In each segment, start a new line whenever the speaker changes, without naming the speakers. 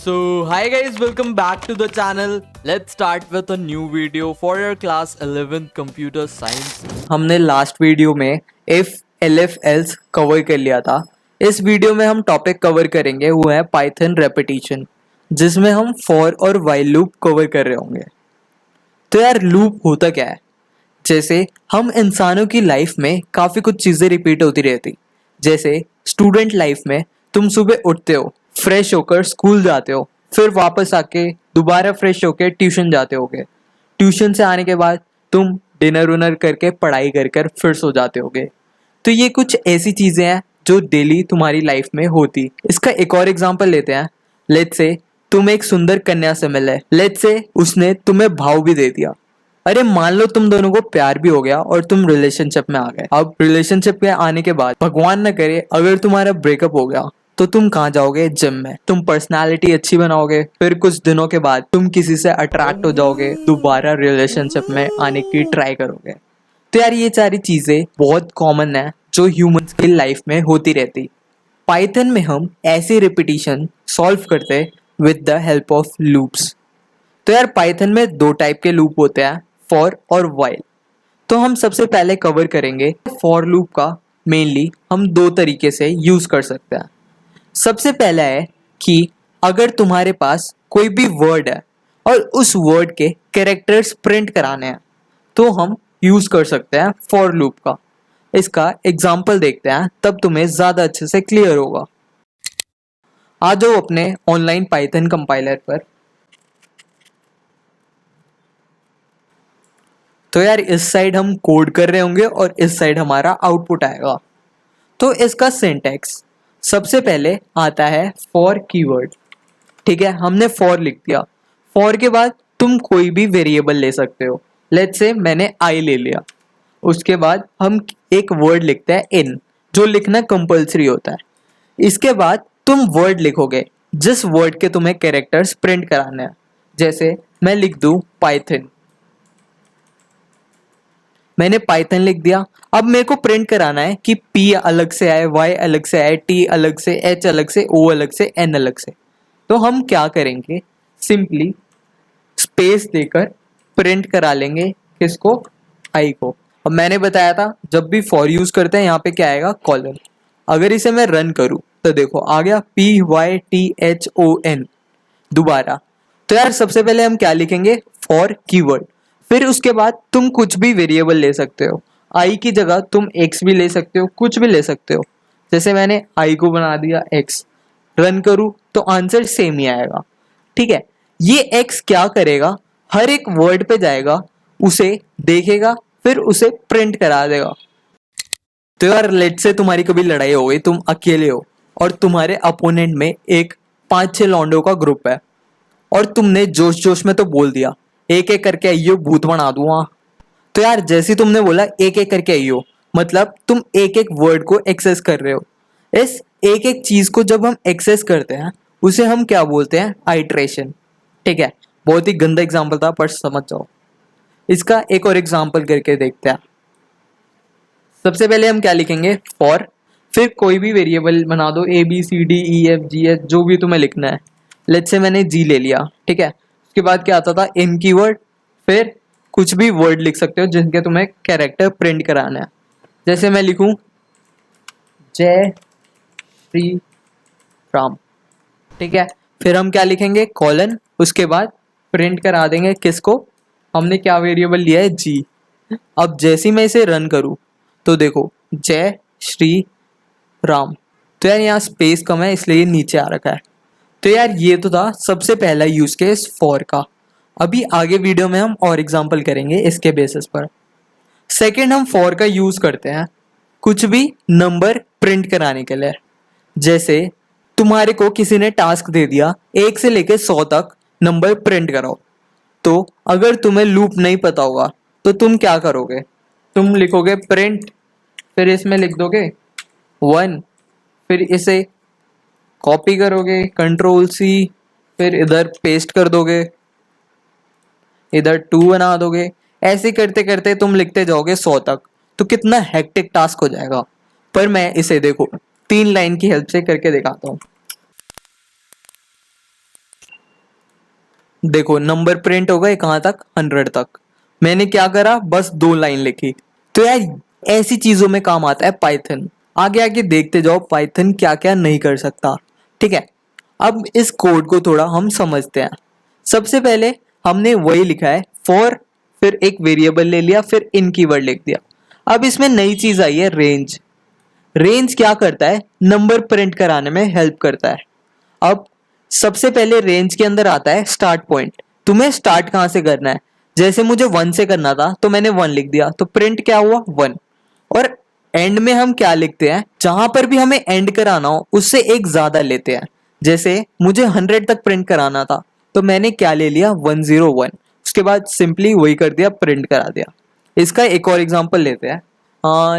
Hi guys, welcome back to the channel. Let's start with a new video for your class 11th computer science.
हमने last video में if LF else cover कर लिया था। इस video में हम topic cover करेंगे वो है पाइथन रेपिटेशन, जिसमें हम फॉर और वाइल लूप कवर कर रहे होंगे। तो यार लूप होता क्या है? जैसे हम इंसानों की लाइफ में काफ़ी कुछ चीज़ें रिपीट होती रहती। जैसे स्टूडेंट लाइफ में तुम सुबह उठते हो, फ्रेश होकर स्कूल जाते हो, फिर वापस आके दोबारा फ्रेश होकर ट्यूशन जाते होगे। ट्यूशन से आने के बाद तुम डिनर उनर करके पढ़ाई कर कर फिर सो जाते होगे। तो ये कुछ ऐसी चीज़ें हैं जो डेली तुम्हारी लाइफ में होती। इसका एक और एग्जांपल लेते हैं। लेट्स से तुम एक सुंदर कन्या से मिले, लेट्स से उसने तुम्हें भाव भी दे दिया। अरे मान लो तुम दोनों को प्यार भी हो गया और तुम रिलेशनशिप में आ गए। अब रिलेशनशिप में आने के बाद भगवान न करे अगर तुम्हारा ब्रेकअप हो गया तो तुम कहाँ जाओगे? जिम में। तुम पर्सनालिटी अच्छी बनाओगे, फिर कुछ दिनों के बाद तुम किसी से अट्रैक्ट हो जाओगे, दोबारा रिलेशनशिप में आने की ट्राई करोगे। तो यार ये सारी चीजें बहुत कॉमन है जो ह्यूमंस की लाइफ में होती रहती। पाइथन में हम ऐसी रिपीटिशन सॉल्व करते with the help of loops. तो यार पाइथन में दो टाइप के लूप होते हैं, फॉर और वाइल। तो हम सबसे पहले कवर करेंगे फॉर लूप का। मेनली हम दो तरीके से यूज कर सकते हैं। सबसे पहला है कि अगर तुम्हारे पास कोई भी वर्ड है और उस वर्ड के कैरेक्टर्स प्रिंट कराने हैं तो हम यूज कर सकते हैं फॉर लूप का। इसका एग्जाम्पल देखते हैं, तब तुम्हें ज्यादा अच्छे से क्लियर होगा। आ जाओ अपने ऑनलाइन पाइथन कंपाइलर पर। तो यार इस साइड हम कोड कर रहे होंगे और इस साइड हमारा आउटपुट आएगा। तो इसका सिंटैक्स सबसे पहले आता है फॉर कीवर्ड। ठीक है, हमने फॉर लिख दिया। फॉर के बाद तुम कोई भी वेरिएबल ले सकते हो। लेट्स से मैंने आई ले लिया। उसके बाद हम एक वर्ड लिखते हैं इन, जो लिखना कंपलसरी होता है। इसके बाद तुम वर्ड लिखोगे जिस वर्ड के तुम्हें कैरेक्टर्स प्रिंट कराने हैं। जैसे मैं लिख दूं पाइथन, मैंने पाइथन लिख दिया। अब मेरे को प्रिंट कराना है कि P अलग से आए, Y अलग से आए, T अलग से, H अलग से, O अलग से, N अलग से। तो हम क्या करेंगे? सिंपली स्पेस देकर प्रिंट करा लेंगे किसको? I को। अब मैंने बताया था जब भी फॉर यूज करते हैं यहाँ पे क्या आएगा? कॉलन। अगर इसे मैं रन करूँ तो देखो आ गया PYTHON दोबारा। तो यार सबसे पहले हम क्या लिखेंगे? For keyword. फिर उसके बाद तुम कुछ भी वेरिएबल ले सकते हो। आई की जगह तुम एक्स भी ले सकते हो, कुछ भी ले सकते हो। जैसे मैंने आई को बना दिया एक्स। रन करूँ तो आंसर सेम ही आएगा। ठीक है, ये एक्स क्या करेगा? हर एक वर्ड पे जाएगा, उसे देखेगा, फिर उसे प्रिंट करा देगा। तो यार लेट्स से तुम्हारी कभी लड़ाई हो गई, तुम अकेले हो और तुम्हारे अपोनेंट में एक 5-6 लौंडों का ग्रुप है और तुमने जोश जोश में तो बोल दिया एक एक करके आइयो भूत बना दूंगा। तो यार जैसे तुमने बोला एक एक करके आइयो, मतलब तुम एक एक वर्ड को एक्सेस कर रहे हो। इस एक एक चीज को जब हम एक्सेस करते हैं उसे हम क्या बोलते हैं? आइट्रेशन। ठीक है, बहुत ही गंदा एग्जाम्पल था पर समझ जाओ। इसका एक और एग्जाम्पल करके देखते हैं। सबसे पहले हम क्या लिखेंगे? फॉर, फिर कोई भी वेरिएबल बना दो, ABCDEFGH जो भी तुम्हें लिखना है। लेट्स से मैंने जी ले लिया। ठीक है, उसके बाद क्या आता था? इन कीवर्ड। फिर कुछ भी वर्ड लिख सकते हो जिनके तुम्हें कैरेक्टर प्रिंट कराना है। जैसे मैं लिखूं जय श्री राम। ठीक है, फिर हम क्या लिखेंगे? कॉलन। उसके बाद प्रिंट करा देंगे किसको? हमने क्या वेरिएबल लिया है? जी। अब जैसे ही मैं इसे रन करूं तो देखो जय श्री राम। तो यार यहाँ स्पेस कम है इसलिए नीचे आ रखा है। तो यार ये तो था सबसे पहला यूज केस फॉर का। अभी आगे वीडियो में हम और एग्जांपल करेंगे इसके बेसिस पर। सेकंड हम फॉर का यूज करते हैं कुछ भी नंबर प्रिंट कराने के लिए। जैसे तुम्हारे को किसी ने टास्क दे दिया 1 से लेकर 100 तक नंबर प्रिंट कराओ। तो अगर तुम्हें लूप नहीं पता होगा तो तुम क्या करोगे? तुम लिखोगे प्रिंट, फिर इसमें लिख दोगे 1, फिर इसे कॉपी करोगे Ctrl+C, फिर इधर पेस्ट कर दोगे, इधर 2 बना दोगे। ऐसे करते करते तुम लिखते जाओगे 100 तक। तो कितना हेक्टिक टास्क हो जाएगा। पर मैं इसे देखो 3 लाइन की हेल्प से करके दिखाता हूँ। देखो नंबर प्रिंट हो गए कहाँ तक, 100 तक। मैंने क्या करा, बस 2 लाइन लिखी। तो यार ऐसी चीजों में काम आता है पाइथन। आगे आगे देखते जाओ पाइथन क्या क्या नहीं कर सकता। ठीक है, अब इस कोड को थोड़ा हम समझते हैं। सबसे पहले हमने वही लिखा है फॉर, फिर एक वेरिएबल ले लिया, फिर इन कीवर्ड लिख दिया। अब इसमें नई चीज आई है रेंज। रेंज क्या करता है, नंबर प्रिंट कराने में हेल्प करता है। अब सबसे पहले रेंज के अंदर आता है स्टार्ट पॉइंट। तुम्हें स्टार्ट कहां से करना है, जैसे मुझे 1 से करना था तो मैंने 1 लिख दिया, तो प्रिंट क्या हुआ 1। और एंड में हम क्या लिखते हैं, जहां पर भी हमें एंड कराना हो उससे एक ज्यादा लेते हैं। जैसे मुझे 100 तक प्रिंट कराना था तो मैंने क्या ले लिया 101, उसके बाद सिंपली वही कर दिया, प्रिंट करा दिया। इसका एक और एग्जांपल लेते हैं।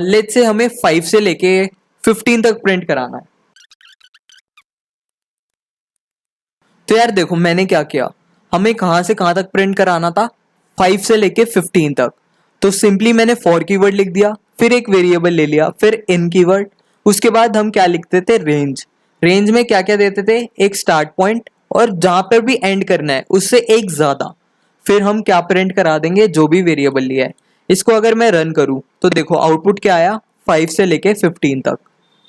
लेट्स से हमें 5 से लेके 15 तक प्रिंट कराना है। तो यार देखो मैंने क्या किया, हमें कहां से कहां तक प्रिंट कराना था, 5 से लेके 15 तक। तो सिंपली मैंने फॉर कीवर्ड लिख दिया, फिर एक वेरिएबल ले लिया, फिर इन कीवर्ड। उसके बाद हम क्या लिखते थे, रेंज। रेंज में क्या क्या देते थे, एक स्टार्ट पॉइंट, और जहां पर भी एंड करना है उससे एक ज्यादा। फिर हम क्या प्रिंट करा देंगे, जो भी वेरिएबल लिया है। इसको अगर मैं रन करूं तो देखो आउटपुट क्या आया, 5 से लेके 15 तक।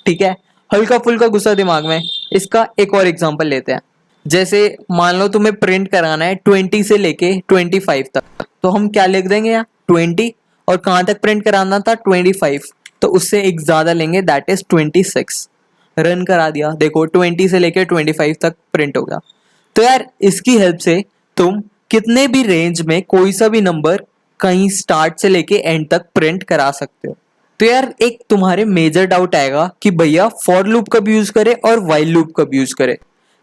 ठीक है, हल्का फुल्का गुस्सा दिमाग में। इसका एक और एग्जांपल लेते हैं। जैसे मान लो तुम्हें प्रिंट कराना है 20 से लेके 25 तक, तो हम क्या लिख देंगे यहाँ 20, और कहां तक प्रिंट कराना था 25, तो उससे एक ज्यादा लेंगे, दैट इज 26। रन करा दिया, देखो 20 से लेके 25 तक प्रिंट हो गया। तो यार इसकी हेल्प से तुम कितने भी रेंज में कोई सा भी नंबर कहीं स्टार्ट से लेके एंड तक प्रिंट करा सकते हो। तो यार एक तुम्हारे मेजर डाउट आएगा कि भैया फॉर लूप कब यूज करे और वाइल लूप कब यूज करे।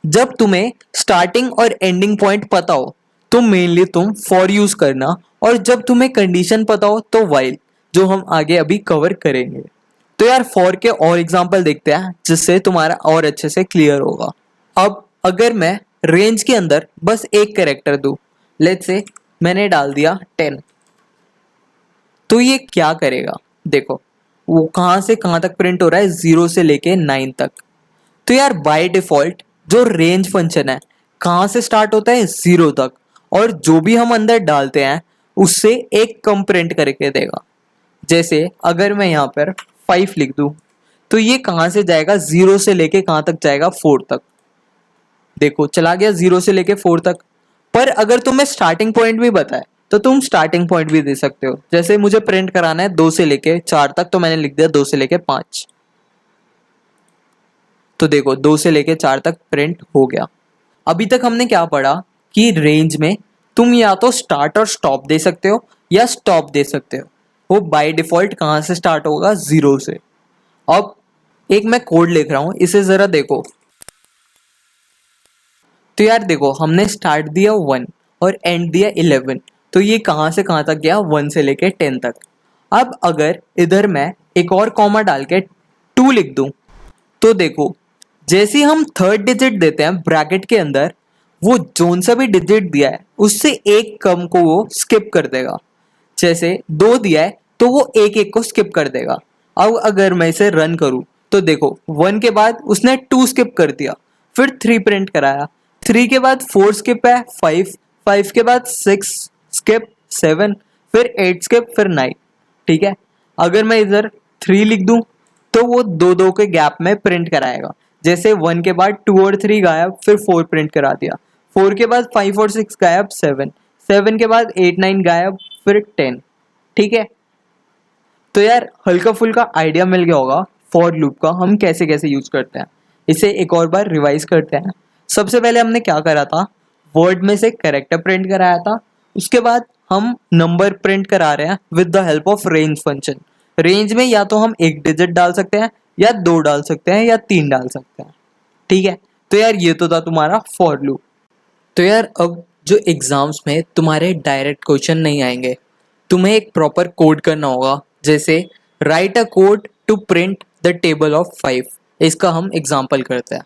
जब तुम्हें स्टार्टिंग और एंडिंग पॉइंट पता हो तो मेनली तुम फॉर यूज करना, और जब तुम्हें कंडीशन पता हो तो वाइल, जो हम आगे अभी कवर करेंगे। तो यार फॉर के और एग्जांपल देखते हैं जिससे तुम्हारा और अच्छे से क्लियर होगा। अब अगर मैं रेंज के अंदर बस एक कैरेक्टर दूं, लेट्स से मैंने डाल दिया 10, तो ये क्या करेगा, देखो वो कहां से कहां तक प्रिंट हो रहा है, 0 से लेके 9 तक। तो यार बाय डिफॉल्ट जो रेंज फंक्शन है कहां से स्टार्ट होता है, 0 तक, और जो भी हम अंदर डालते हैं उससे एक कम प्रिंट करके देगा। जैसे अगर मैं यहाँ पर 5 लिख दूं तो ये कहां से जाएगा, 0 से लेके कहां तक जाएगा, 4 तक। देखो चला गया 0 से लेके 4 तक। पर अगर तुम्हें स्टार्टिंग पॉइंट भी बताए तो तुम स्टार्टिंग पॉइंट भी दे सकते हो। जैसे मुझे प्रिंट कराना है 2 से लेके 4 तक, तो मैंने लिख दिया 2 से लेके 5। तो देखो 2 से लेके 4 तक प्रिंट हो गया। अभी तक हमने क्या पढ़ा कि रेंज में तुम या तो स्टार्ट और स्टॉप दे सकते हो या स्टॉप दे सकते हो। वो बाय डिफॉल्ट कहां से स्टार्ट होगा, 0 से। अब एक मैं कोड लिख रहा हूं, इसे जरा देखो। तो यार देखो हमने स्टार्ट दिया 1 और एंड दिया 11, तो ये कहां से कहां तक गया, 1 से लेके 10 तक। अब अगर इधर मैं एक और कॉमा डाल के 2 लिख दूं तो देखो जैसे ही हम थर्ड डिजिट देते हैं ब्रैकेट के अंदर, वो जोन सा भी डिजिट दिया है उससे एक कम को वो स्किप कर देगा। जैसे 2 दिया है तो वो एक एक को स्किप कर देगा। अब अगर मैं इसे रन करूं तो देखो 1 के बाद उसने 2 स्किप कर दिया, फिर 3 प्रिंट कराया, 3 के बाद 4 स्किप है, 5, 5 के बाद 6 स्किप, 7, फिर 8 स्किप, फिर 9। ठीक है, अगर मैं इधर 3 लिख दूं तो वो दो दो के गैप में प्रिंट कराएगा। जैसे 1 के बाद 2 और 3 गायब, फिर 4 प्रिंट करा दिया, 4 के बाद 5 और 6 गायब, 7, 7 के बाद 8 9 गायब, फिर 10। ठीक है, तो यार हल्का फुल्का आइडिया मिल गया होगा फॉर लूप का हम कैसे कैसे यूज करते हैं। इसे एक और बार रिवाइज करते हैं। सबसे पहले हमने क्या करा था, वर्ड में से कैरेक्टर प्रिंट कराया था। उसके बाद हम नंबर प्रिंट करा रहे हैं with the help of range function. Range में या तो हम एक डिजिट डाल सकते हैं, या 2 डाल सकते हैं, या 3 डाल सकते हैं। ठीक है, तो यार ये तो था तुम्हारा फॉर लूप। तो यार अब जो एग्जाम्स में तुम्हारे डायरेक्ट क्वेश्चन नहीं आएंगे, तुम्हें एक प्रॉपर कोड करना होगा। जैसे write a code to print the table of 5। इसका हम एग्जाम्पल करते हैं।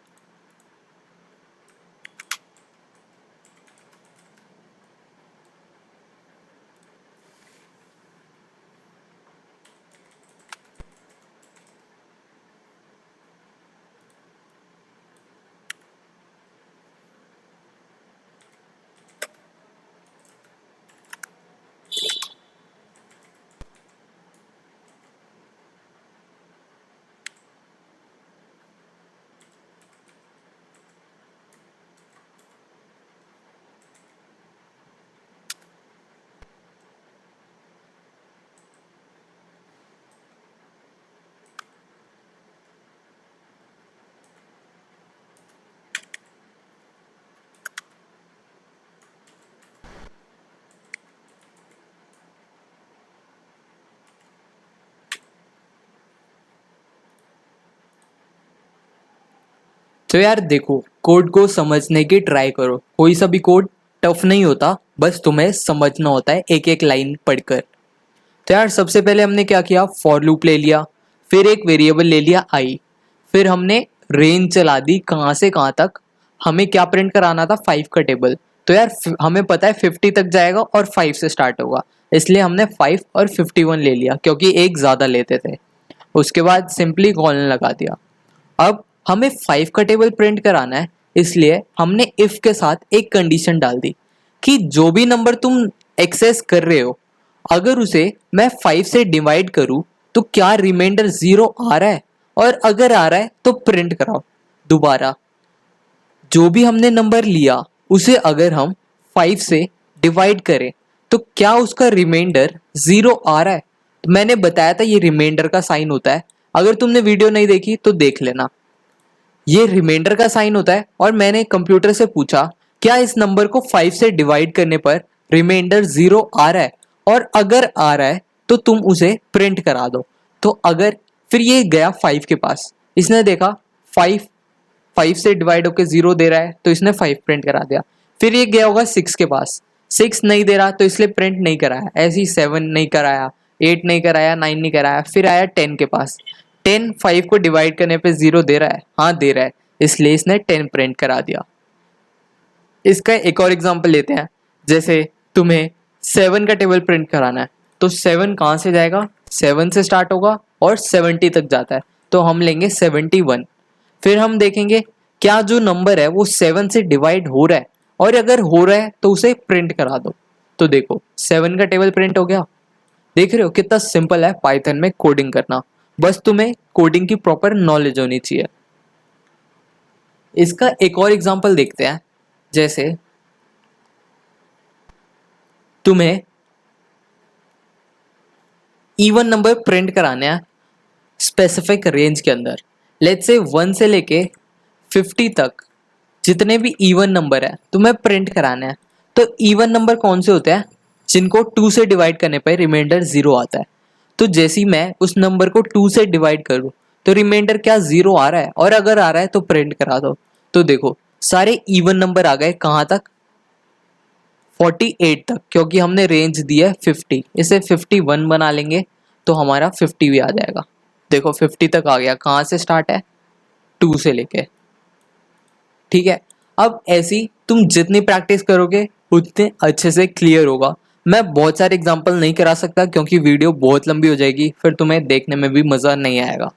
तो यार देखो, कोड को समझने की ट्राई करो। कोई सा भी कोड टफ नहीं होता, बस तुम्हें समझना होता है एक एक लाइन पढ़कर। तो यार सबसे पहले हमने क्या किया, फॉर लूप ले लिया, फिर एक वेरिएबल ले लिया आई, फिर हमने रेंज चला दी कहाँ से कहाँ तक। हमें क्या प्रिंट कराना था, 5 का टेबल। तो यार हमें पता है 50 तक जाएगा और 5 से स्टार्ट होगा, इसलिए हमने 5 और 51 ले लिया क्योंकि एक ज़्यादा लेते थे। उसके बाद सिंपली कॉलन लगा दिया। अब हमें 5 का टेबल प्रिंट कराना है, इसलिए हमने इफ के साथ एक कंडीशन डाल दी कि जो भी नंबर तुम एक्सेस कर रहे हो, अगर उसे मैं 5 से डिवाइड करूं तो क्या रिमाइंडर 0 आ रहा है, और अगर आ रहा है तो प्रिंट कराओ। दोबारा जो भी हमने नंबर लिया उसे अगर हम 5 से डिवाइड करें तो क्या उसका रिमाइंडर 0 आ रहा है। तो मैंने बताया था ये रिमाइंडर का साइन होता है, अगर तुमने वीडियो नहीं देखी तो देख लेना। ये रिमाइंडर का साइन होता है और मैंने कंप्यूटर से पूछा क्या इस नंबर को 5 से डिवाइड करने पर रिमाइंडर 0 आ रहा है, और अगर आ रहा है तो तुम उसे प्रिंट करा दो। तो अगर फिर ये गया 5 के पास, इसने देखा 5 से डिवाइड होकर 0 दे रहा है तो इसने 5 प्रिंट करा दिया। फिर ये गया होगा 6 के पास, 6 नहीं दे रहा तो इसलिए प्रिंट नहीं कराया। ऐसे ही 7 नहीं कराया, 8 नहीं कराया, 9 नहीं कराया। फिर आया 10 के पास, 10 5 को डिवाइड करने पे 0 दे रहा है, हाँ दे रहा है, इसलिए इसने 10 प्रिंट करा दिया। इसका एक और एग्जांपल लेते हैं। जैसे तुम्हें 7 का टेबल प्रिंट कराना है तो 7 कहाँ से जाएगा, 7 से स्टार्ट होगा और 70 तक जाता है, तो हम लेंगे 71। फिर हम देखेंगे क्या जो नंबर है वो 7 से डिवाइड हो रहा है, और अगर हो रहा है तो उसे प्रिंट करा दो। तो देखो 7 का टेबल प्रिंट हो गया। देख रहे हो कितना सिंपल है पाइथन में कोडिंग करना, बस तुम्हें कोडिंग की प्रॉपर नॉलेज होनी चाहिए। इसका एक और एग्जांपल देखते हैं। जैसे तुम्हें इवन नंबर प्रिंट कराने हैं स्पेसिफिक रेंज के अंदर, लेट्स से 1 से लेके 50 तक जितने भी इवन नंबर है तुम्हें प्रिंट कराना है। तो इवन नंबर कौन से होते हैं, जिनको 2 से डिवाइड करने पर रिमाइंडर 0 आता है। तो जैसे ही मैं उस नंबर को 2 से डिवाइड करूँ तो रिमाइंडर क्या 0 आ रहा है, और अगर आ रहा है तो प्रिंट करा दो। तो देखो सारे इवन नंबर आ गए कहाँ तक, 48 तक, क्योंकि हमने रेंज दिया है 50। इसे 51 बना लेंगे तो हमारा 50 भी आ जाएगा। देखो 50 तक आ गया, कहाँ से स्टार्ट है, 2 से लेके। ठीक है, अब ऐसी तुम जितनी प्रैक्टिस करोगे उतने अच्छे से क्लियर होगा। मैं बहुत सारे एग्जांपल नहीं करा सकता क्योंकि वीडियो बहुत लंबी हो जाएगी, फिर तुम्हें देखने में भी मज़ा नहीं आएगा।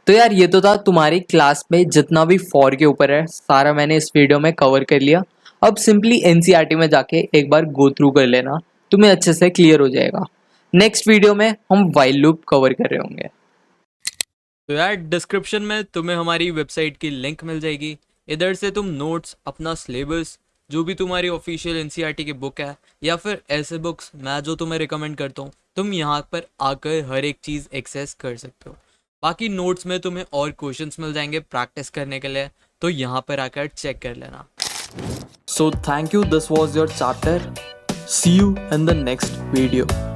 तो यार ये तो था तुम्हारी क्लास में जितना भी फॉर के ऊपर है सारा मैंने इस वीडियो में कवर कर लिया। अब सिंपली एनसीईआरटी में जाके एक बार गो थ्रू कर लेना, तुम्हें अच्छे से क्लियर हो जाएगा। नेक्स्ट वीडियो में हम व्हाइल लूप कवर कर रहे होंगे।
तो यार डिस्क्रिप्शन में तुम्हें हमारी वेबसाइट की लिंक मिल जाएगी, इधर से तुम नोट्स, अपना सिलेबस, जो भी तुम्हारी ऑफिशियल एनसीईआरटी की बुक है या फिर ऐसे बुक्स मैं जो तुम्हें रिकमेंड करता हूँ, तुम यहाँ पर आकर हर एक चीज़ एक्सेस कर सकते हो। बाकी नोट्स में तुम्हें और क्वेश्चंस मिल जाएंगे प्रैक्टिस करने के लिए, तो यहाँ पर आकर चेक कर लेना। So thank you, this was your chapter. See you in the next video.